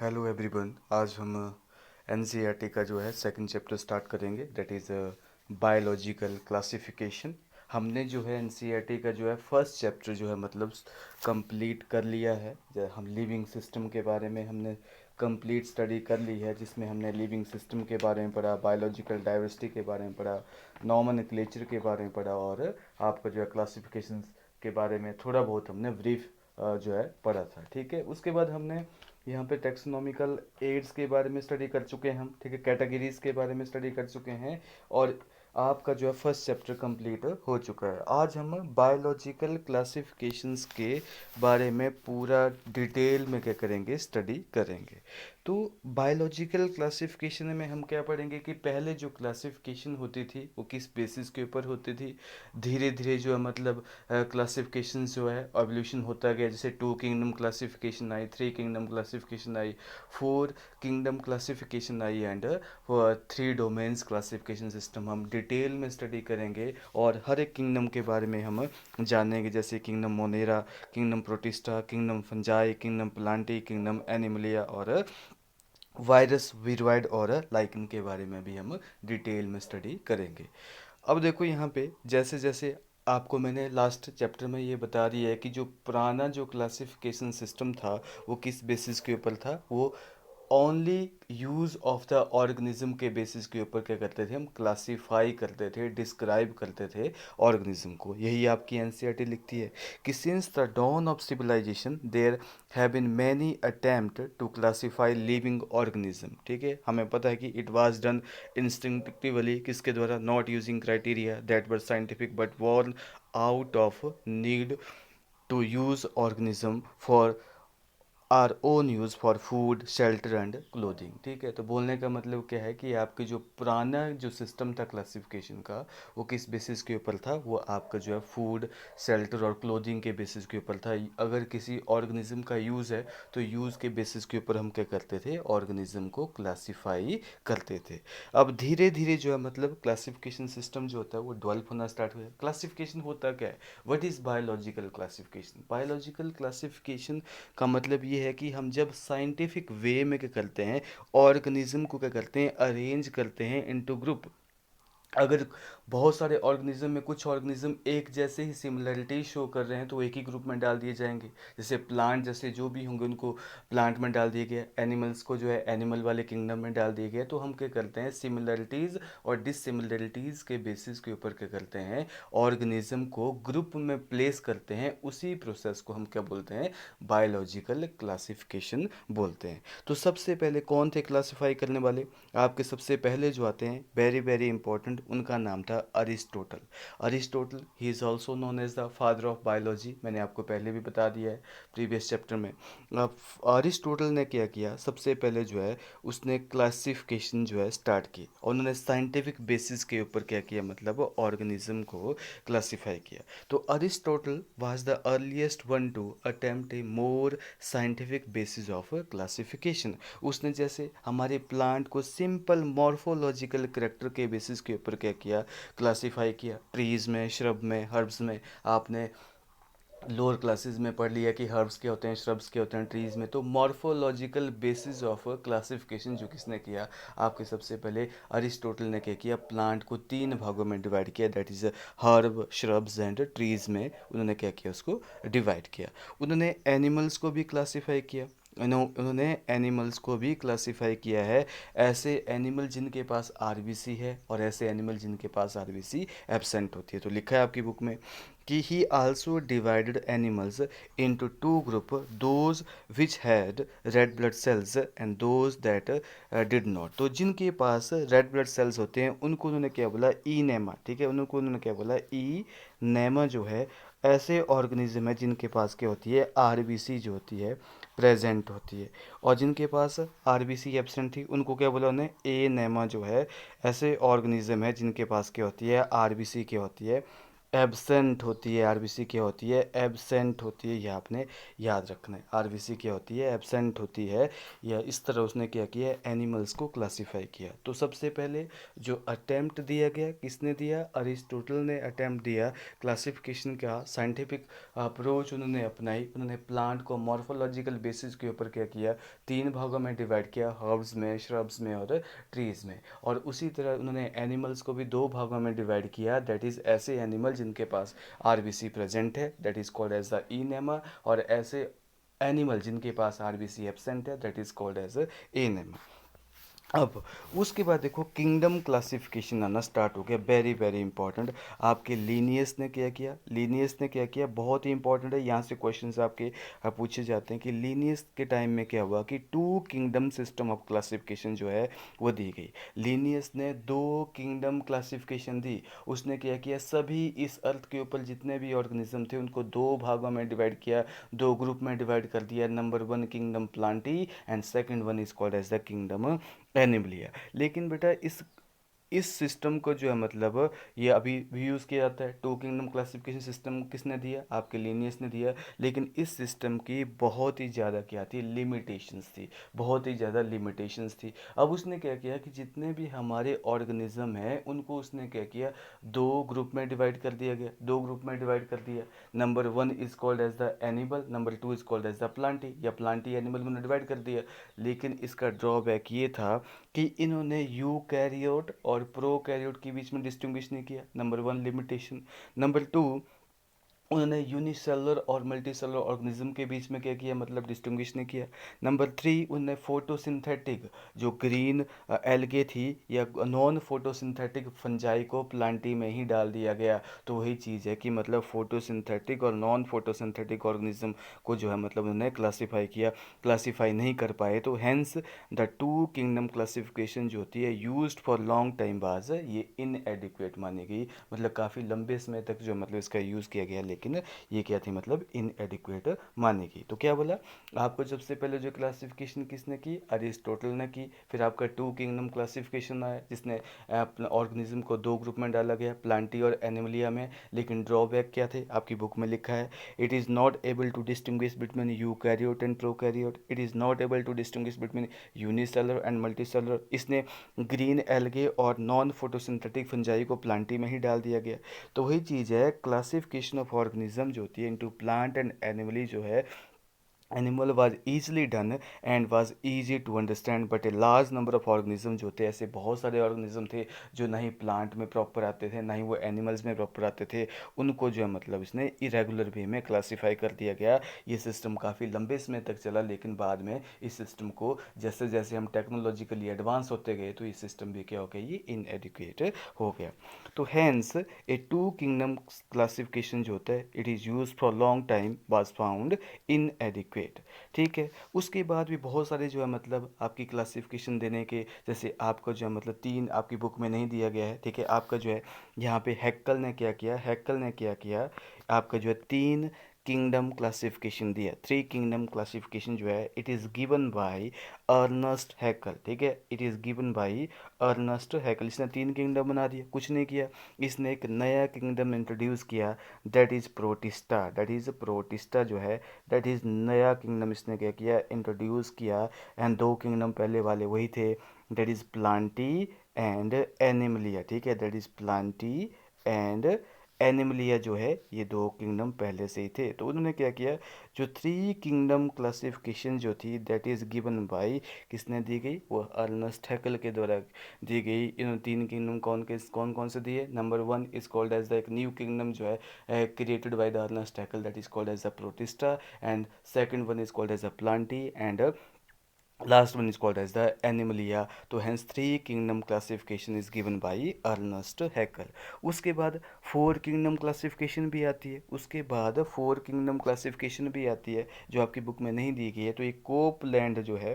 Hello everyone. आज हम NCERT का जो है सेकंड चैप्टर स्टार्ट करेंगे, दैट इज़ बायोलॉजिकल क्लासिफिकेशन। हमने जो है एनसीईआरटी का जो है फर्स्ट चैप्टर जो है मतलब कंप्लीट कर लिया है। हम लिविंग सिस्टम के बारे में हमने कंप्लीट स्टडी कर ली है, जिसमें हमने लिविंग सिस्टम के बारे में पढ़ा, बायोलॉजिकल डाइवर्सिटी के बारे में पढ़ा, नॉमेनक्लेचर के बारे में पढ़ा और आपका जो है क्लासिफिकेशन के बारे में थोड़ा बहुत हमने ब्रीफ जो है पढ़ा था। ठीक है, उसके बाद हमने यहाँ पे टेक्सोनॉमिकल एड्स के बारे में स्टडी कर चुके हैं हम। ठीक है, कैटेगरीज के बारे में स्टडी कर चुके हैं और आपका जो है फर्स्ट चैप्टर कंप्लीट हो चुका है। आज हम बायोलॉजिकल क्लासिफिकेशंस के बारे में पूरा डिटेल में क्या करेंगे, स्टडी करेंगे। तो बायोलॉजिकल क्लासिफिकेशन में हम क्या पढ़ेंगे कि पहले जो क्लासिफिकेशन होती थी वो किस बेसिस के ऊपर होती थी। धीरे धीरे जो है मतलब क्लासिफिकेशन जो है एवोल्यूशन होता गया, जैसे 2 kingdom classification I, 3 kingdom classification I, 4 kingdom classification I and 3 domains classification system हम डिटेल में स्टडी करेंगे और हर एक किंगडम के बारे में हम जानेंगे, जैसे kingdom Monera, kingdom Protista, kingdom fungi, kingdom Plantae, kingdom Animalia और वायरस वीरोइड और लाइकन के बारे में भी हम डिटेल में स्टडी करेंगे। अब देखो यहाँ पे जैसे जैसे आपको मैंने लास्ट चैप्टर में ये बता दिया है कि जो पुराना जो क्लासिफिकेशन सिस्टम था वो किस बेसिस के ऊपर था। वो only use of the organism के बेसिस के ऊपर क्या करते थे, हम क्लासीफाई करते थे, डिस्क्राइब करते थे ऑर्गेनिज्म को। यही आपकी एनसीईआरटी लिखती है कि since the dawn of civilisation there have been many attempt to classify living organism. ठीक है, हमें पता है कि इट वाज डन इंस्टिंक्टिवली, किसके द्वारा, not using criteria that were scientific but born out of need to use organism for our own use for food shelter and clothing. ठीक है, तो बोलने का मतलब क्या है कि आपके जो पुराना जो सिस्टम था क्लासिफिकेशन का वो किस बेसिस के ऊपर था, वो आपका जो है फूड शेल्टर और क्लोथिंग के बेसिस के ऊपर था। अगर किसी ऑर्गेनिज्म का यूज़ है तो यूज़ के बेसिस के ऊपर हम क्या करते थे, ऑर्गेनिज्म को क्लासीफाई करते थे। अब धीरे धीरे जो है मतलब क्लासिफिकेशन सिस्टम जो होता है वो डेवलप होना स्टार्ट हुआ। क्लासिफिकेशन होता क्या है, what is biological classification. Biological classification का मतलब ये है कि हम जब साइंटिफिक वे में क्या करते हैं, ऑर्गेनिज्म को क्या करते हैं, अरेंज करते हैं इनटू ग्रुप। अगर बहुत सारे ऑर्गेनिज्म में कुछ ऑर्गेनिज्म एक जैसे ही सिमिलरिटी शो कर रहे हैं तो एक ही ग्रुप में डाल दिए जाएंगे। जैसे प्लांट जैसे जो भी होंगे उनको प्लांट में डाल दिए गए, एनिमल्स को जो है एनिमल वाले किंगडम में डाल दिए गए। तो हम क्या करते हैं, सिमिलरिटीज़ और डिससिमिलरिटीज़ के बेसिस के ऊपर क्या करते हैं, ऑर्गेनिज्म को ग्रुप में प्लेस करते हैं। उसी प्रोसेस को हम क्या बोलते हैं, बायोलॉजिकल क्लासिफिकेशन बोलते हैं। तो सबसे पहले कौन थे क्लासिफाई करने वाले, आपके सबसे पहले जो आते हैं वेरी वेरी इंपॉर्टेंट, उनका नाम था Aristotle. Aristotle he is also known as the father of biology. मैंने आपको पहले भी बता दिया है प्रीवियस चैप्टर में। अब अरिस्टोटल ने क्या किया, सबसे पहले जो है उसने क्लासिफिकेशन जो है स्टार्ट की और उन्होंने साइंटिफिक बेसिस के ऊपर क्या किया, मतलब ऑर्गेनिज्म को क्लासीफाई किया। तो Aristotle was the earliest one two attempt A more scientific basis of classification. उसने जैसे हमारे प्लांट को सिंपल मॉर्फोलॉजिकल करेक्टर के बेसिस के ऊपर क्या किया, क्लासीफाई किया। ट्रीज़ में, श्रब में, हर्ब्स में आपने लोअर क्लासेस में पढ़ लिया कि हर्ब्स क्या होते हैं, श्रब्स क्या होते हैं, ट्रीज़ में। तो मॉर्फोलॉजिकल बेसिस ऑफ क्लासिफिकेशन जो किसने किया, आपके सबसे पहले अरिस्टोटल ने क्या किया, प्लांट को 3 भागों में डिवाइड किया, that is herb, shrubs and trees में उन्होंने क्या किया, उसको डिवाइड किया। उन्होंने एनिमल्स को भी क्लासीफाई किया, उन्होंने एनिमल्स को भी क्लासीफाई किया है। ऐसे एनिमल जिनके पास आरबीसी है और ऐसे एनिमल जिनके पास आरबीसी एब्सेंट होती है। तो लिखा है आपकी बुक में कि ही also divided animals into 2 group, those which had read blood cells and those that did not. तो जिनके पास रेड ब्लड सेल्स होते हैं उनको उन्होंने क्या बोला, ई नेमा। ठीक है, उनको उन्होंने क्या बोला, ई नेमा जो है ऐसे ऑर्गेनिज्म है जिनके पास क्या होती है, आरबीसी जो होती है प्रेजेंट होती है। और जिनके पास आरबीसी एब्सेंट थी उनको क्या बोला उन्हें, ए नेमा जो है ऐसे ऑर्गेनिज्म है जिनके पास क्या होती है, आरबीसी क्या होती है एब्सेंट होती है, आरबीसी क्या होती है, एब्सेंट होती है, ये आपने याद रखना है। आरबीसी क्या होती है, एब्सेंट होती है। या इस तरह उसने क्या किया, एनिमल्स को क्लासिफाई किया। तो सबसे पहले जो अटेम्प्ट दिया गया, किसने दिया, अरिस्टोटल ने अटेम्प्ट दिया क्लासिफिकेशन का। साइंटिफिक अप्रोच उन्होंने अपनाई। उन्होंने प्लांट को मॉर्फोलॉजिकल बेसिस के ऊपर क्या किया, तीन भागों में डिवाइड किया, हर्ब्स में, श्रब्स में और ट्रीज में। और उसी तरह उन्होंने एनिमल्स को भी दो भागों में डिवाइड किया, दैट इज ऐसे एनिमल जिनके पास आरबीसी प्रेजेंट है, that is called as the enaima, और ऐसे एनिमल जिनके पास आरबीसी एब्सेंट है, that is called as anaima. अब उसके बाद देखो किंगडम क्लासिफिकेशन आना स्टार्ट हो गया, वेरी वेरी इंपॉर्टेंट। आपके लीनियस ने क्या किया, लीनियस ने क्या किया, बहुत ही इंपॉर्टेंट है, यहाँ से क्वेश्चंस आपके पूछे जाते हैं कि लीनियस के टाइम में क्या हुआ कि two kingdom system of classification जो है वो दी गई। लीनियस ने दो किंगडम क्लासिफिकेशन दी। उसने क्या किया, सभी इस अर्थ के ऊपर जितने भी ऑर्गेनिज्म थे उनको दो भागों में डिवाइड किया, दो ग्रुप में डिवाइड कर दिया। Number one kingdom Plantae and second one is called as the kingdom Animalia. लेकिन बेटा इस सिस्टम को जो है मतलब ये अभी भी यूज़ किया जाता है। टू किंगडम क्लासिफिकेशन सिस्टम किसने दिया, आपके लीनियस ने दिया। लेकिन इस सिस्टम की बहुत ही ज़्यादा क्या थी, लिमिटेशंस थी, बहुत ही ज़्यादा लिमिटेशंस थी। अब उसने क्या किया कि जितने भी हमारे ऑर्गेनिज्म हैं उनको उसने क्या किया, दो ग्रुप में डिवाइड कर दिया गया, दो ग्रुप में डिवाइड कर दिया। Number one is called as the animal, number two is called as the Plantae, या प्लांटी एनिमल में डिवाइड कर दिया। लेकिन इसका ड्रॉबैक ये था कि इन्होंने यूकैरियोट और प्रोकैरियोट के बीच में डिस्टिंग्विश नहीं किया, number one limitation. Number two, उन्होंने यूनिसेलुलर और मल्टीसेलुलर ऑर्गेनिज्म के बीच में क्या किया, मतलब डिस्टिंग्विश नहीं किया। नंबर थ्री, उन्होंने फोटोसिंथेटिक जो ग्रीन एल्गे थी या नॉन फोटोसिंथेटिक फंजाई को प्लांटी में ही डाल दिया गया। तो वही चीज़ है कि मतलब फोटोसिंथेटिक और नॉन फोटोसिंथेटिक ऑर्गेनिज्म को जो है मतलब उन्होंने क्लासीफाई किया, क्लासीफाई नहीं कर पाए। तो hence the two kingdom classification जो होती है यूज्ड फॉर लॉन्ग टाइम बाज ये इनएडिक्वेट मानी गई। मतलब काफ़ी लंबे समय तक जो मतलब इसका यूज़ किया गया, लेकिन ये क्या थी, मतलब इनएडिक्वेट मानी गई। तो क्या बोला आपको, सबसे पहले जो क्लासिफिकेशन किसने की, अरिस्टोटल ने की। फिर आपका टू किंगडम क्लासिफिकेशन आया जिसने ऑर्गेनिज्म को दो ग्रुप में डाला गया, प्लांटी और एनिमलिया में। लेकिन ड्रॉबैक क्या थे, आपकी बुक में लिखा है, it is not able to distinguish between eukaryote and prokaryote, it is not able to distinguish between unicellular and multicellular. इसने ग्रीन एल्गे और नॉन फोटोसिंथेटिक फंजाई को प्लांटी में ही डाल दिया गया। तो वही चीज़ है, क्लासिफिकेशन ऑफ ऑर्गेनिज्म जो होती है इनटू प्लांट एंड एनिमली जो है, animal was easily done and was easy to understand, but a large number of organism जो थे, ऐसे बहुत सारे ऑर्गेनिज्म थे जो ना ही प्लांट में प्रॉपर आते थे ना ही वो एनिमल्स में प्रॉपर आते थे, उनको जो है मतलब इसने इरेगुलर वे में क्लासीफाई कर दिया गया। ये सिस्टम काफ़ी लंबे समय तक चला, लेकिन बाद में इस सिस्टम को जैसे जैसे हम टेक्नोलॉजिकली एडवांस होते गए तो ये सिस्टम भी क्या हो गया, ये इनएडिक्वेट हो गया। तो hence a two kingdom classification जो होता है, it is use for long time was found inadequate. ठीक है, उसके बाद भी बहुत सारे जो है मतलब आपकी क्लासिफिकेशन देने के, जैसे आपको जो है मतलब तीन आपकी बुक में नहीं दिया गया है। ठीक है, आपका जो है यहाँ पे हैक्कल ने क्या किया, हैक्कल ने क्या किया, आपका जो है तीन किंगडम क्लासिफिकेशन दिया, थ्री किंगडम क्लासिफिकेशन जो है, it is given by Ernst Haeckel. ठीक है, it is given by Ernst Haeckel. इसने तीन किंगडम बना दिया, कुछ नहीं किया। इसने एक नया किंगडम इंट्रोड्यूस किया, that is protista, that is protista जो है, दैट इज़ नया किंगडम इसने क्या किया, इंट्रोड्यूस किया। एंड दो किंगडम पहले वाले वही थे, that is Plantae and Animalia. ठीक है, that is Plantae and Animalia जो है, ये दो किंगडम पहले से ही थे। तो उन्होंने क्या किया, जो थ्री किंगडम क्लासिफिकेशन जो थी, दैट इज़ गिवन बाय, किसने दी गई, वो अर्नस्ट हैकल के द्वारा दी गई। इन तीन किंगडम कौन कौन से दिए, number one is called as the एक न्यू किंगडम जो है created by the Ernst Haeckel, that is called as the Protista, and second one is called as the Plantae, and last one is called as the animalia. तो hence three kingdom classification is given by Ernest Haeckel. उसके बाद four kingdom classification भी आती है, उसके बाद four kingdom classification भी आती है जो आपकी बुक में नहीं दी गई है। तो ये कोपलैंड जो है,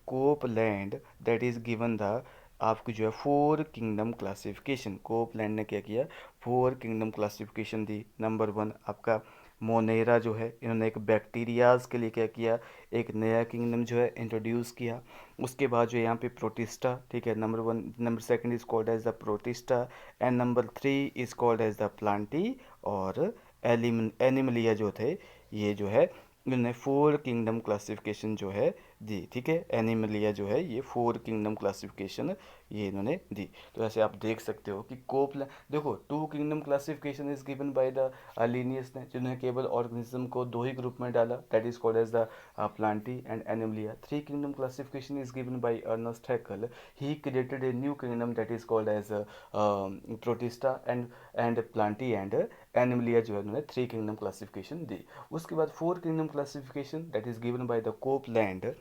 Copeland, that is given the, आपको जो है फोर किंगडम क्लासिफिकेशन, कोपलैंड ने क्या किया, फोर किंगडम क्लासिफिकेशन दी। नंबर वन आपका मोनेरा जो है, इन्होंने एक बैक्टीरियाज के लिए क्या किया, एक नया किंगडम जो है इंट्रोड्यूस किया। उसके बाद जो यहाँ पे प्रोटिस्टा, ठीक है, number second is called as the Protista, and number three is called as the Plantae, और एनिमलिया जो थे, ये जो है इन्होंने 4 किंगडम क्लासिफिकेशन जो है दी। ठीक है, एनिमलिया जो है ये 4 किंगडम क्लासिफिकेशन ये इन्होंने दी। तो ऐसे आप देख सकते हो कि कोपलैंड, देखो 2 kingdom classification is given by the Linnaeus ने, जिन्होंने केवल ऑर्गेनिज्म को 2 ही ग्रुप में डाला, that is called as the Plantae and Animalia. 3 kingdom classification is given by Ernst Haeckel, he created a new kingdom that is called as Protista and Plantae and Animalia जो है उन्होंने 3 kingdom classification दी। उसके बाद 4 kingdom classification that is given by the Copeland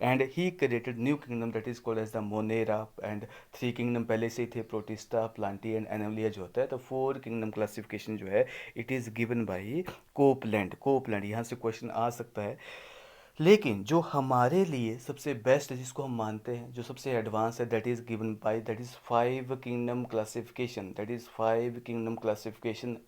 and he created new kingdom that is called as the Monera and 3 kingdom पहले से ही थे, protista, Plantae and Animalia जो होता है। तो 4 किंगडम क्लासिफिकेशन जो है it is given by Copeland यहाँ से क्वेश्चन आ सकता है। लेकिन जो हमारे लिए सबसे बेस्ट है, जिसको हम मानते हैं, जो सबसे एडवांस है, that is given by that is 5 kingdom classification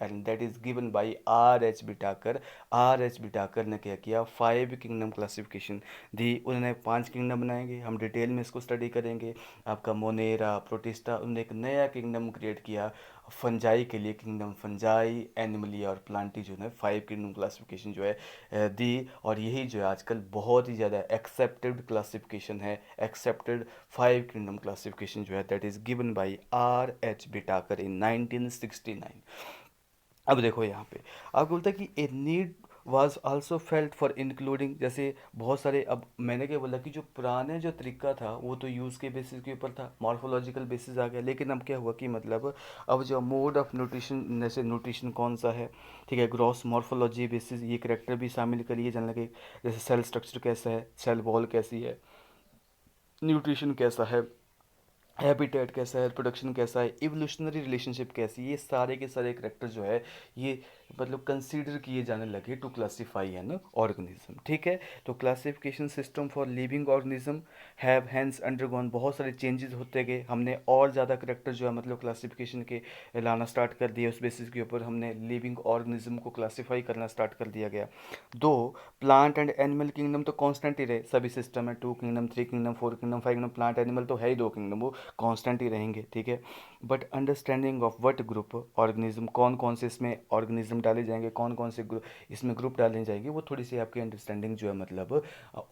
and that is given by R H Whittaker ने क्या किया, 5 किंगडम क्लासिफिकेशन दी। उन्होंने 5 किंगडम बनाएंगे, हम डिटेल में इसको स्टडी करेंगे। आपका मोनेरा, प्रोटिस्टा, उन्होंने एक नया किंगडम क्रिएट किया फंजाई के लिए, किंगडम फंजाई, एनिमलिया और प्लांटी जो है 5 किंगडम क्लासिफिकेशन जो है दी। और यही जो है आजकल बहुत ही ज़्यादा एक्सेप्टेड क्लासिफिकेशन है, एक्सेप्टेड 5 किंगडम क्लासिफिकेशन जो है that is given by R H Whittaker in 1969। अब देखो यहाँ पे आपको बोलता है कि a need was also felt for including, जैसे बहुत सारे, अब मैंने क्या बोला कि जो पुराने जो तरीका था वो तो यूज़ के बेसिस के ऊपर था, मॉर्फोलॉजिकल बेसिस आ गया, लेकिन अब क्या हुआ कि मतलब अब जो मोड ऑफ न्यूट्रिशन, जैसे न्यूट्रिशन कौन सा है, ठीक है, ग्रॉस मॉर्फोलॉजी बेसिस ये करेक्टर भी शामिल करिए जानने लगे, जैसे सेल स्ट्रक्चर कैसा है, सेल वॉल कैसी है, न्यूट्रिशन कैसा है, हैबिटेट कैसा है, प्रोडक्शन कैसा है, इवोल्यूशनरी रिलेशनशिप कैसी है, ये सारे के सारे करेक्टर जो है ये मतलब कंसीडर किए जाने लगे टू क्लासीफाई एन ऑर्गेनिज्म। ठीक है, तो classification system for living organism have hence undergone, बहुत सारे चेंजेस होते गए, हमने और ज़्यादा करेक्टर जो है मतलब क्लासिफिकेशन के लाना स्टार्ट कर दिया, उस बेसिस के ऊपर हमने लिविंग ऑर्गेनिज्म को क्लासीफाई करना स्टार्ट कर दिया गया। दो प्लांट एंड एनिमल किंगडम तो कांस्टेंट ही रहे, सभी सिस्टम है, 2 kingdom, 3 kingdom, 4 kingdom, 5 kingdom, plant animal तो है ही 2 किंगडम, वो कांस्टेंट ही रहेंगे। ठीक है, but understanding of what group organism, कौन कौन से इसमें ऑर्गेनिज्म डाले जाएंगे, कौन कौन से इसमें ग्रुप डाले जाएंगे, वो थोड़ी सी आपकी अंडरस्टैंडिंग जो है मतलब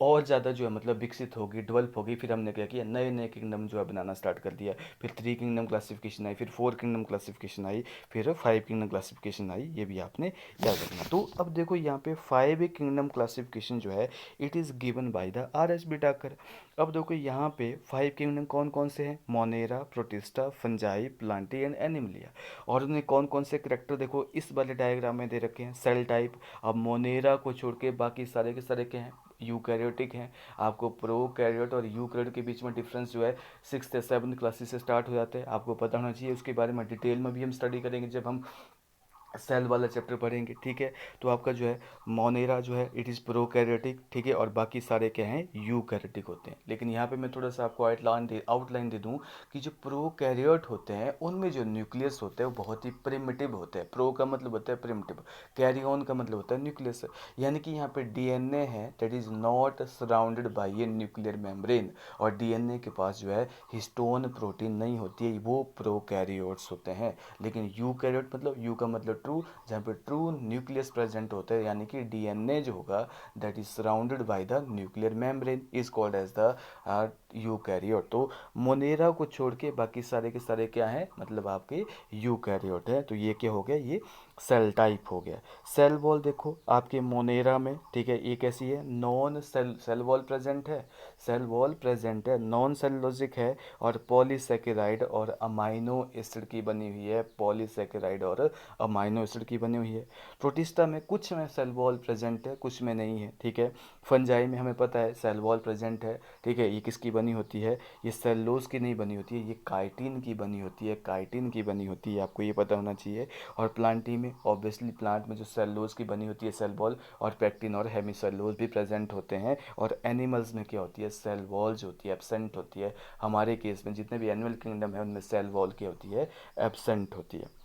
और ज़्यादा जो है मतलब विकसित होगी, डेवलप होगी। फिर हमने क्या किया, नए नए किंगडम जो है बनाना स्टार्ट कर दिया, फिर 3 किंगडम क्लासिफिकेशन आई, फिर 4 किंगडम क्लासिफिकेशन आई, फिर 5 किंगडम क्लासिफिकेशन आई, ये भी आपने याद रखना। तो अब देखो यहाँ पे 5 किंगडम क्लासिफिकेशन जो है it is given by the R H Whittaker. अब देखो यहाँ पे 5 किंगडम कौन कौन से हैं, Monera, protista, fungi, Plantae and Animalia. और उन्हें कौन कौन से करेक्टर देखो इस वाले डायग्राम में दे रखे हैं, सेल टाइप। अब मोनेरा को छोड़ के बाकी सारे के सारे क्या हैं, यूकैरियोटिक हैं। आपको प्रोकैरियोट और यूकैरियोट के बीच में डिफरेंस जो है 6th या 7th क्लासेस से स्टार्ट हो जाते हैं, आपको पता होना चाहिए। उसके बारे में डिटेल में भी हम स्टडी करेंगे जब हम सेल वाला चैप्टर पढ़ेंगे। ठीक है, तो आपका जो है मोनेरा जो है इट इज़ प्रोकैरियोटिक, ठीक है, और बाकी सारे क्या हैं, यूकैरियोटिक होते हैं। लेकिन यहाँ पे मैं थोड़ा सा आपको आउटलाइन दे दूँ कि जो प्रोकैरियोट होते हैं उनमें जो न्यूक्लियस होते हैं वो बहुत ही प्रिमिटिव होते हैं। प्रो का मतलब होता है प्रिमिटिव, कैरियन का मतलब होता है न्यूक्लियस, यानी कि यहाँ पे डीएनए है that is not surrounded by a nuclear membrane, और डीएनए के पास जो है हिस्टोन प्रोटीन नहीं होती है, वो प्रोकैरियोट्स होते हैं। लेकिन यूकैरियोट मतलब यू का मतलब ट्रू, जहाँ पे ट्रू न्यूक्लियस प्रेजेंट होता है, यानी कि डीएनए जो होगा that is surrounded by the nuclear membrane is called as the eukaryote. तो मोनेरा को छोड़ के बाकी सारे के सारे क्या हैं, मतलब आपके यूकैरियोट है। तो ये क्या हो गया, ये सेल टाइप हो गया। सेल वॉल देखो आपके मोनेरा में, ठीक है, ये कैसी है, नॉन सेल वॉल प्रेजेंट है, सेल वॉल प्रेजेंट है, नॉन सेलुलोजिक है, और पॉलीसेकेराइड और अमाइनो एसिड की बनी हुई है, पॉलीसेकेराइड और अमाइनो एसिड की बनी हुई है। प्रोटिस्टा में कुछ में सेल वॉल प्रेजेंट है, कुछ में नहीं है। ठीक है, फंजाई में हमें पता है सेल वॉल प्रेजेंट है। ठीक है, ये किसकी बनी होती है, ये सेलुलोज की नहीं बनी होती है, ये काइटिन की बनी होती है, काइटिन की बनी होती है, आपको ये पता होना चाहिए। और प्लांटी में ऑब्वियसली प्लांट में जो सेलुलोज की बनी होती है सेल वॉल, और पेक्टिन और हेमिसेलुलोज भी प्रेजेंट होते हैं। और एनिमल्स में क्या होती है, सेल वॉल जो होती है एब्सेंट होती है। हमारे केस में जितने भी एनिमल किंगडम है उनमें सेल वॉल की होती है एब्सेंट होती है।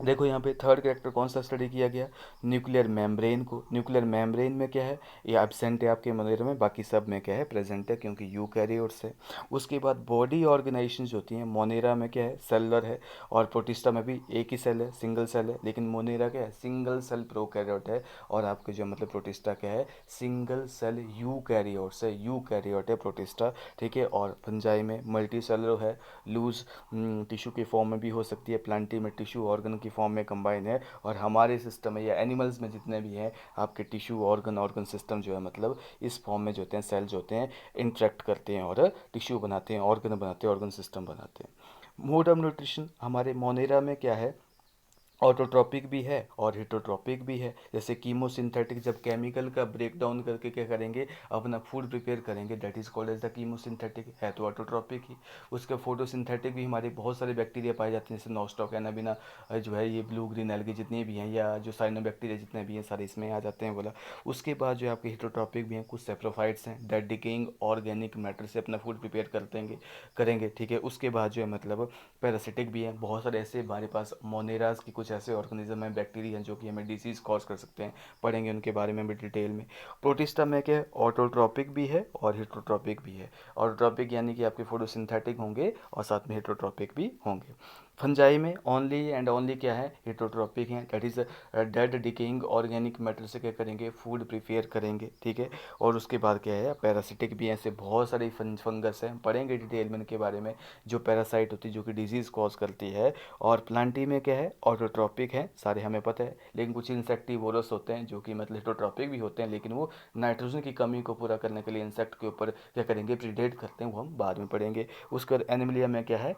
देखो यहाँ पे थर्ड कैरेक्टर कौन सा स्टडी किया गया, न्यूक्लियर मेम्ब्रेन को। न्यूक्लियर मेम्ब्रेन में क्या है, ये एब्सेंट है आपके मोनेरा में, बाकी सब में क्या है प्रेजेंट है क्योंकि यूकैरियोट्स है। उसके बाद बॉडी ऑर्गेनाइजेशन होती हैं, मोनेरा में क्या है सेलुलर है, और प्रोटिस्टा में भी एक ही सेल है, सिंगल सेल है, लेकिन मोनेरा क्या है सिंगल सेल प्रोकैरियोट है, और आपके जो मतलब प्रोटिस्टा क्या है सिंगल सेल यूकैरियोट्स है, यूकैरियोट है प्रोटिस्टा, ठीक है। और फंजाई में मल्टी सेलुलर है, लूज टिश्यू के फॉर्म में भी हो सकती है, प्लांटी में टिश्यू ऑर्गन की फॉर्म में कंबाइन है, और हमारे सिस्टम में या एनिमल्स में जितने भी हैं आपके टिश्यू ऑर्गन ऑर्गन सिस्टम जो है मतलब इस फॉर्म में जो होते हैं सेल जो होते हैं इंटरेक्ट करते हैं और टिश्यू बनाते हैं, ऑर्गन बनाते हैं, ऑर्गन सिस्टम बनाते हैं। मोड ऑफ न्यूट्रिशन हमारे मोनेरा में क्या है, ऑटोट्रॉपिक भी है और हिटोट्रॉपिक भी है। जैसे कीमोसिंथेटिक, जब केमिकल का ब्रेक डाउन करके क्या करेंगे अपना फूड प्रिपेयर करेंगे, that is called as the chemosynthetic, है तो ऑटोट्रॉपिक ही। उसके फोटोसिंथेटिक भी हमारे बहुत सारे बैक्टीरिया पाए जाते हैं, जैसे नॉस्टॉक एनाबिना जो है, ये ब्लू ग्रीन एल्गी जितने भी हैं, या जो साइनोबैक्टीरिया जितने भी हैं सारे इसमें आ जाते हैं बोला। उसके बाद जो आपके हिटोट्रॉपिक भी हैं, कुछ सेप्रोफाइट्स हैं दैट डिकेइंग ऑर्गेनिक मैटर से अपना फूड प्रिपेयर करते हैं करेंगे, ठीक है। उसके बाद जो है मतलब पैरासिटिक भी हैं, बहुत सारे ऐसे हमारे पास मोनेराज की कुछ ऐसे ऑर्गेनिज्म हैं, बैक्टीरिया हैं जो कि हमें डिसीज कॉज कर सकते हैं, पढ़ेंगे उनके बारे में भी डिटेल में। प्रोटिस्टा में क्या है ऑटोट्रॉपिक भी है और हिटोट्रॉपिक भी है। ऑटोट्रॉपिक यानी कि आपके फोटोसिंथेटिक होंगे और साथ में हिटोट्रॉपिक भी होंगे। फंजाई में ओनली एंड ओनली क्या है हिटोट्रॉपिक हैं, that is dead decaying organic matter से क्या करेंगे फूड प्रिपेयर करेंगे, ठीक है। और उसके बाद क्या है पैरासिटिक भी हैं, ऐसे बहुत सारे फंगस हैं, पढ़ेंगे डिटेल में इनके बारे में, जो पैरासाइट होती है जो कि डिजीज़ कॉज करती है। और प्लांटी में क्या है ऑटोट्रॉपिक है, सारे हमें पता है, लेकिन कुछ इंसेक्टिवोरस होते हैं जो कि मतलब हिटोट्रॉपिक भी होते हैं, लेकिन वो नाइट्रोजन की कमी को पूरा करने के लिए इंसेक्ट के ऊपर क्या करेंगे प्रीडेट करते हैं, वो हम बाद में पढ़ेंगे। उसके बाद एनिमलिया में क्या है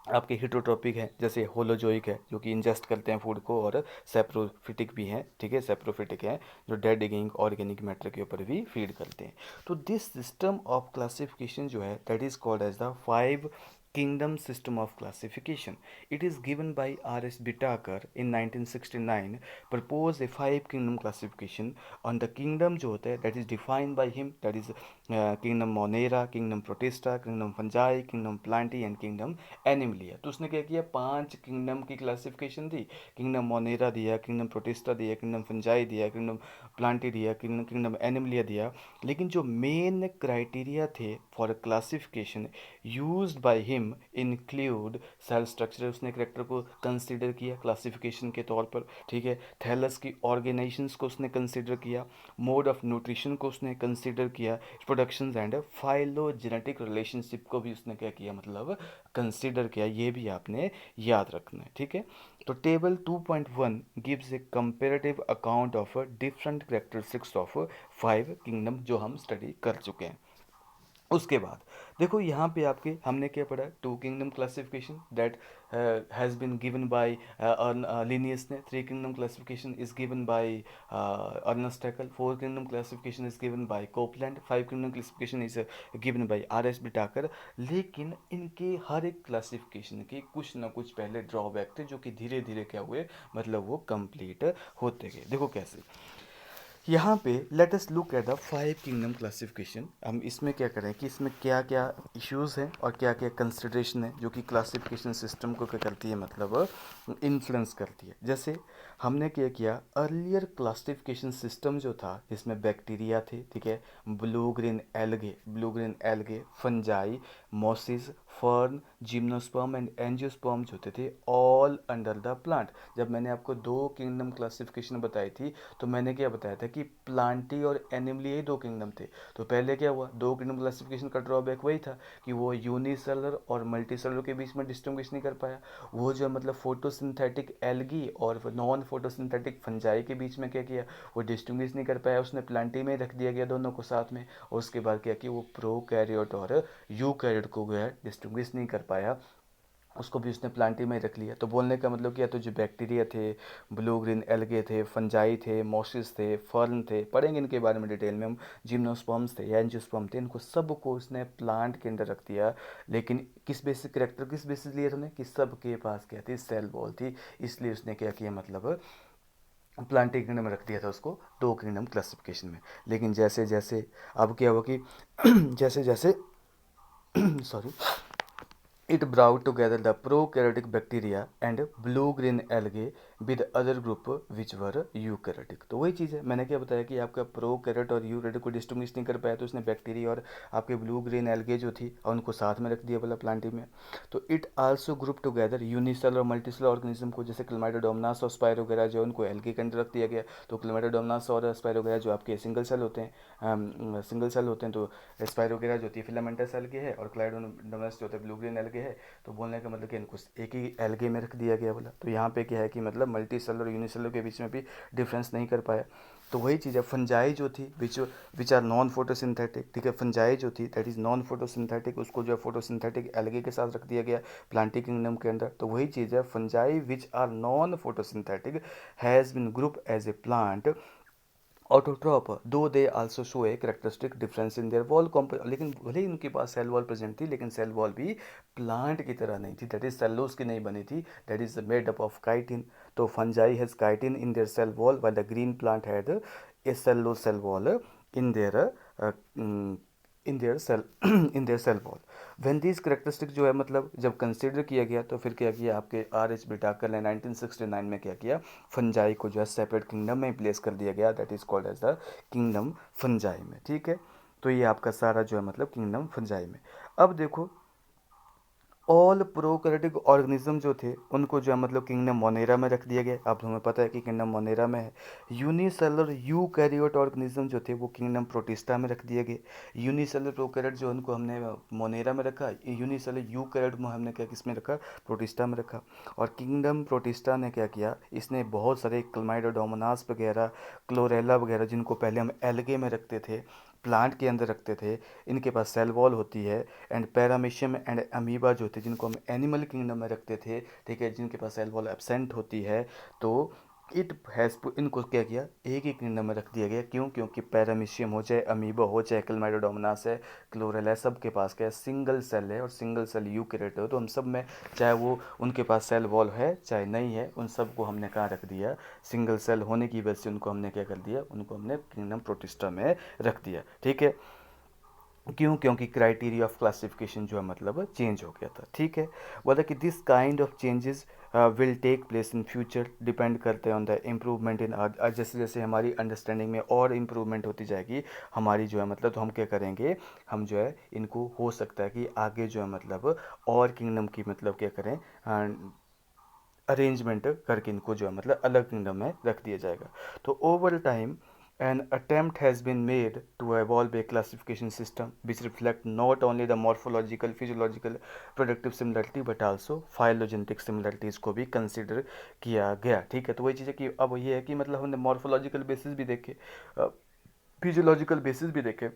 आपके हिटोट्रॉपिक है, जैसे होलोजोइक है जो कि इंजेस्ट करते हैं फूड को, और सेप्रोफिटिक भी हैं, ठीक है, सेप्रोफिटिक हैं जो डेड डिगेइंग ऑर्गेनिक मैटर के ऊपर भी फीड करते हैं। तो दिस सिस्टम ऑफ क्लासिफिकेशन जो है that is called as the five kingdom system of classification. It is given by R.S. Bitakar in 1969, propose a five kingdom classification on the kingdom जो होता है that is defined by him, that is kingdom Monera, kingdom Protista, kingdom Fungi, kingdom Plantae and kingdom Animalia। तो उसने क्या किया पांच kingdom की classification दी, किंगडम मोनेरा दिया, किंगडम प्रोटिस्टा दिया, किंगडम फंजाई दिया, किंगडम प्लांटी दिया, किंगडम एनिमलिया दिया। लेकिन जो मेन क्राइटेरिया थे for classification used by him include cell structure, उसने करेक्टर को कंसिडर किया क्लासिफिकेशन के तौर पर, ठीक है। थैलस की ऑर्गेनाइजेशंस को उसने कंसिडर किया, मोड ऑफ न्यूट्रिशन को उसने कंसिडर किया, प्रोडक्शन एंड फाइलोजेनेटिक रिलेशनशिप को भी उसने क्या किया मतलब कंसिडर किया, ये भी आपने याद रखना है, ठीक है। तो table 2.1 gives A comparative account of different characteristics of five kingdom जो हम स्टडी कर चुके हैं। उसके बाद देखो यहाँ पे आपके हमने क्या पढ़ा, two kingdom classification that has been given by Linnaeus ने, three kingdom classification is given by Ernst Haeckel, four kingdom classification is given by Copeland, five kingdom classification is given by R.S. Whittaker. लेकिन इनके हर एक classification के कुछ ना कुछ पहले drawback थे जो कि धीरे धीरे क्या हुए मतलब वो कंप्लीट होते गए। देखो कैसे, यहाँ पे let us look at the five kingdom classification. हम इसमें क्या करें कि इसमें क्या क्या इश्यूज हैं और क्या क्या कंसिडरेशन है जो कि क्लासिफिकेशन सिस्टम को क्या करती है मतलब इन्फ्लुएंस करती है। जैसे हमने क्या किया अर्लियर क्लासिफिकेशन सिस्टम जो था जिसमें बैक्टीरिया थे, ठीक है, blue green algae, fungi, mosses, fern, gymnosperm and angiosperm जो होते थे ऑल अंडर द प्लांट। जब मैंने आपको दो किंगडम क्लासिफिकेशन बताई थी तो मैंने क्या बताया था कि प्लांटी और एनिमली ये दो किंगडम थे। तो पहले क्या हुआ दो किंगडम क्लासिफिकेशन का ड्रॉबैक वही था कि वो यूनिसेलर और मल्टीसेलर के बीच में डिस्टिंग्विश नहीं कर पाया। वो जो मतलब फोटोसिंथेटिक एल्गी और नॉन फोटोसिंथेटिक फंजाई के बीच में क्या किया वो डिस्टिंग्विश नहीं कर पाया, उसने प्लांटी में रख दिया गया दोनों को साथ में। और उसके बाद क्या किया वो प्रोकैरियोट और यूकैरियोट को गया डिस्टिंग्विश नहीं कर पाया, उसको भी उसने प्लांटी में ही रख लिया। तो बोलने का मतलब क्या, तो जो बैक्टीरिया थे, ब्लू ग्रीन एल्गे थे, फंजाई थे, मॉसिस थे, फर्न थे, पढ़ेंगे इनके बारे में डिटेल में हम, जिम्नोस्पर्म्स थे, एंजियोस्पर्म थे, इनको सबको उसने प्लांट के अंदर रख दिया। लेकिन किस बेसिस करेक्टर किस बेसिस लिए उन्होंने कि सबके पास क्या थी सेल वॉल थी, इसलिए उसने क्या किया मतलब प्लांटी किंगडम में रख दिया था उसको दो किंगडम क्लासिफिकेशन में। लेकिन जैसे जैसे अब क्या हुआ कि जैसे जैसे sorry It brought together the prokaryotic bacteria and blue-green algae with other group which were eukaryotic। तो वही चीज़ है, मैंने क्या बताया कि आपका प्रोकैरियोट और यूकैरियोट को डिस्टिंग्विश नहीं कर पाया, तो उसने बैक्टीरिया और आपके ब्लू ग्रीन एल्गे जो थी और उनको साथ में रख दिया बोला प्लांटी में। तो it also group together unicellular और मल्टीसेलर ऑर्गेनिज्म को, जैसे क्लमाइडोमोनास और स्पाइरो वगैरह जो उनको एल्गे के अंदर रख दिया गया। तो क्लमाइडोमोनास और स्पाइरो वगैरह जो आपके सिंगल सेल होते हैं, तो स्पाइरो वगैरह जो होती है फिलामेंटस एल्गे है, और क्लाइडोमोनास जो होता है ब्लू ग्रीन एल्गे है। तो बोलने का मतलब कि इनको एक ही एल्गे में रख दिया गया बोला। तो यहाँ पे क्या है कि मतलब मल्टी सेलर और यूनिसेलर के बीच में भी डिफरेंस नहीं कर पाया। तो वही चीज़ है, फंजाई जो थी विच आर नॉन फोटोसिंथेटिक, ठीक है, फंजाई जो थी दैट इज़ नॉन फोटोसिंथेटिक, उसको जो है फोटोसिंथेटिक एल्गे के साथ रख दिया गया प्लांटी किंगडम के अंदर। तो वही चीज़ है, fungi which are non photosynthetic has been group as a plant autotroph, though they also show a characteristic difference in their wall compose. लेकिन भले ही उनके पास सेल वॉल प्रेजेंट थी, लेकिन सेल वॉल भी प्लांट की तरह नहीं थी, दैट इज सेल्यूलोज की नहीं बनी थी, that is made up of chitin. तो fungi has chitin in their cell wall while the green plant had a cellulose cell wall in their cell in their cell wall. When this characteristic जो है मतलब जब consider किया गया, तो फिर क्या किया आपके आर एच बिटाकर ने 1969 में क्या किया, फंजाई को जो है सेपरेट किंगडम में प्लेस कर दिया गया, that is called as the kingdom fungi में। ठीक है, तो ये आपका सारा जो है मतलब किंगडम फंजाई में। अब देखो, ऑल प्रोकैरियोटिक ऑर्गेनिज्म जो थे उनको जो है मतलब किंगडम मोनेरा में रख दिया गया। अब हमें पता है कि किंगडम मोनेरा में है। यूनिसेलर यूकैरियोट ऑर्गेनिज्म जो थे वो किंगडम प्रोटिस्टा में रख दिए गए। यूनिसेलर प्रोकैरियोट जो उनको हमने मोनेरा में रखा, यूनिसेलर यूकैरियोट में हमने क्या किस में रखा, प्रोटिस्टा में रखा। और किंगडम प्रोटिस्टा ने क्या किया, इसने बहुत सारे क्लमाइडोमोनास वगैरह, क्लोरेला वगैरह, जिनको पहले हम एल्गे में रखते थे, प्लांट के अंदर रखते थे, इनके पास सेल वॉल होती है। एंड पैरामीशियम एंड अमीबा जो थे, जिनको हम एनिमल किंगडम में रखते थे, ठीक है, जिनके पास सेल वॉल एब्सेंट होती है। तो इट हैज़ इनको क्या किया, एक ही किंगडम में रख दिया गया। क्यों? क्योंकि पैरामीशियम हो, चाहे अमीबा हो, चाहे क्लमाइडोमोनास है, क्लोरेला है, सबके पास क्या है, सिंगल सेल है, और सिंगल सेल यूकैरियोट है। तो हम सब में, चाहे वो उनके पास सेल वॉल है चाहे नहीं है, उन सबको हमने कहाँ रख दिया, सिंगल सेल होने की वजह से उनको हमने क्या कर दिया, उनको हमने किंगडम प्रोटिस्टा में रख दिया। ठीक है, क्यों? क्योंकि क्राइटेरिया ऑफ क्लासिफिकेशन जो है मतलब चेंज हो गया था। ठीक है, बोला कि this kind of changes will take place in future, depend करते हैं ऑन द इम्प्रूवमेंट इन, जैसे जैसे हमारी अंडरस्टैंडिंग में और इम्प्रूवमेंट होती जाएगी हमारी जो है मतलब, तो हम क्या करेंगे, हम जो है इनको हो सकता है कि आगे जो है मतलब और किंगडम की मतलब क्या करें, अरेंजमेंट करके इनको जो है मतलब अलग किंगडम में रख दिया जाएगा। तो over time an attempt has been made to evolve a classification system which reflect not only the morphological, physiological, productive similarity but also phylogenetic similarities को भी कंसिडर किया गया। ठीक है, तो वही चीज़ है कि अब ये है कि मतलब हमने मॉर्फोलॉजिकल बेसिस भी देखे, फिजियोलॉजिकल बेसिस भी देखे,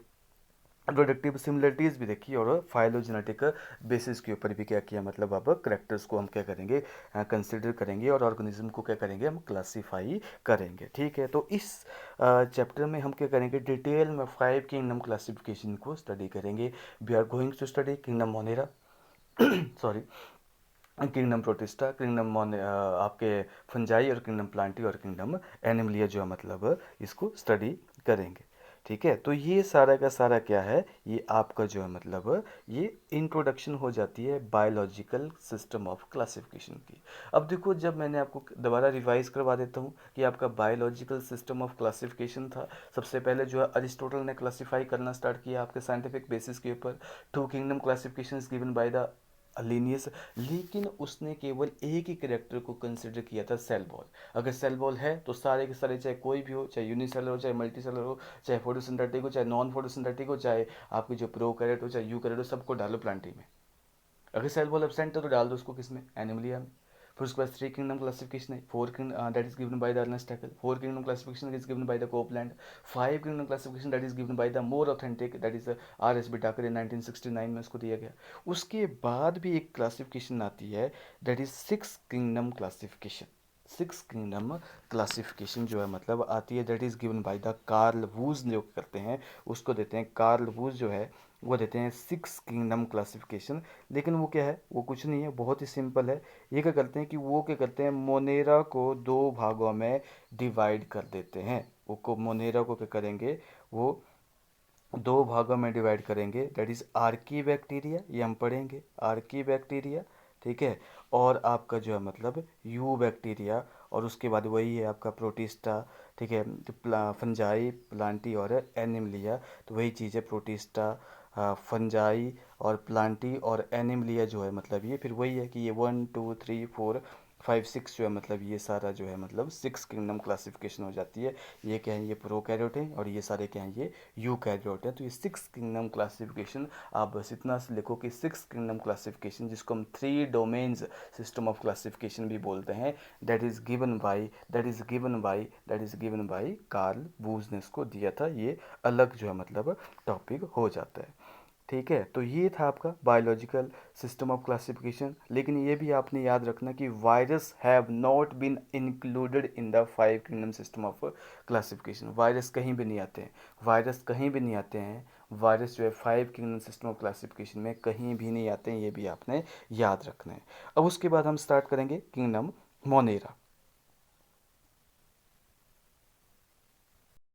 प्रोडक्टिव सिमिलरिटीज़ भी देखी, और फाइलोजेनेटिक बेसिस के ऊपर भी क्या किया, मतलब अब करेक्टर्स को हम क्या करेंगे, कंसिडर करेंगे, और ऑर्गेनिज्म को क्या करेंगे, हम क्लासीफाई करेंगे। ठीक है, तो इस चैप्टर में हम क्या करेंगे, डिटेल में 5 किंगडम क्लासिफिकेशन को स्टडी करेंगे। We are going to study kingdom Monera, sorry, kingdom Protista, kingdom आपके फंजाई, और किंगडम प्लांटी, और किंगडम एनिमलिया जो है मतलब इसको स्टडी करेंगे। ठीक है, तो ये सारा का सारा क्या है, ये आपका जो है मतलब ये इंट्रोडक्शन हो जाती है बायोलॉजिकल सिस्टम ऑफ क्लासिफिकेशन की। अब देखो, जब मैंने आपको दोबारा रिवाइज करवा देता हूँ कि आपका बायोलॉजिकल सिस्टम ऑफ क्लासिफिकेशन था, सबसे पहले जो है अरिस्टोटल ने क्लासिफाई करना स्टार्ट किया आपके साइंटिफिक बेसिस के ऊपर। 2 kingdom classification given by the Linnaeus, लेकिन उसने केवल एक ही करेक्टर को कंसिडर किया था, सेल वॉल। अगर सेल वॉल है तो सारे के सारे, चाहे कोई भी हो, चाहे यूनिसेलर हो, चाहे मल्टीसेलर हो, चाहे फोटोसिंथेटिक हो, चाहे नॉन फोटोसिंथेटिक हो, चाहे आपकी जो प्रोकैरियोट हो, चाहे यूकैरियोट हो, सबको डालो प्लांटी में। अगर सेल वॉल एब्सेंट है तो डाल दो उसको किसमें, एनिमलिया में। फिर उसके बाद 3 किंगडम क्लासिफिकेशन है, 4 kingdom that is given by the Ernst Haeckel, 4 kingdom classification is given by the Copeland, 5 kingdom classification that is given by the more authentic, that is R S Whittaker in 1969 में उसको दिया गया। उसके बाद भी एक classification आती है, that is 6 kingdom classification. 6 kingdom classification जो है मतलब आती है, that is given by the Carl Woese, जो करते हैं उसको देते हैं, कार्ल वूज जो है वो देते हैं 6 किंगडम क्लासिफिकेशन। लेकिन वो क्या है, वो कुछ नहीं है, बहुत ही सिंपल है। ये क्या करते हैं कि वो क्या करते हैं, मोनेरा को 2 भागों में डिवाइड कर देते हैं। वो को मोनेरा को क्या करेंगे, वो दो भागों में डिवाइड करेंगे, दैट इज़ आर्की बैक्टीरिया, ये हम पढ़ेंगे आर्की बैक्टीरिया, ठीक है। और आपका जो है मतलब यू बैक्टीरिया, और उसके बाद वही है आपका प्रोटिस्टा, ठीक है। तो फंजाई, प्लांटी और एनिमलिया, तो वही चीज़ है प्रोटिस्टा, फंजाई और प्लांटी और एनिमलिया जो है मतलब ये फिर वही है कि ये 1 2 3 4 5 6 जो है मतलब ये सारा जो है मतलब 6 किंगडम क्लासिफिकेशन हो जाती है। ये क्या है, ये प्रोकैरियोट है, और ये सारे क्या हैं, ये यूकैरियोट है। तो ये 6 किंगडम क्लासिफिकेशन, आप बस इतना से लिखो कि 6 किंगडम क्लासिफिकेशन, जिसको हम 3 डोमेन्स सिस्टम ऑफ क्लासिफिकेशन भी बोलते हैं, that is given by Carl Woese ने इसको दिया था। ये अलग जो है मतलब टॉपिक हो जाता है, ठीक है। तो ये था आपका बायोलॉजिकल सिस्टम ऑफ क्लासिफिकेशन। लेकिन ये भी आपने याद रखना कि virus have not been included in the 5 kingdom system of classification. Virus कहीं भी नहीं आते हैं, वायरस कहीं भी नहीं आते हैं, वायरस जो है 5 किंगडम सिस्टम ऑफ क्लासिफिकेशन में कहीं भी नहीं आते हैं, ये भी आपने याद रखना है। अब उसके बाद हम स्टार्ट करेंगे किंगडम मोनेरा।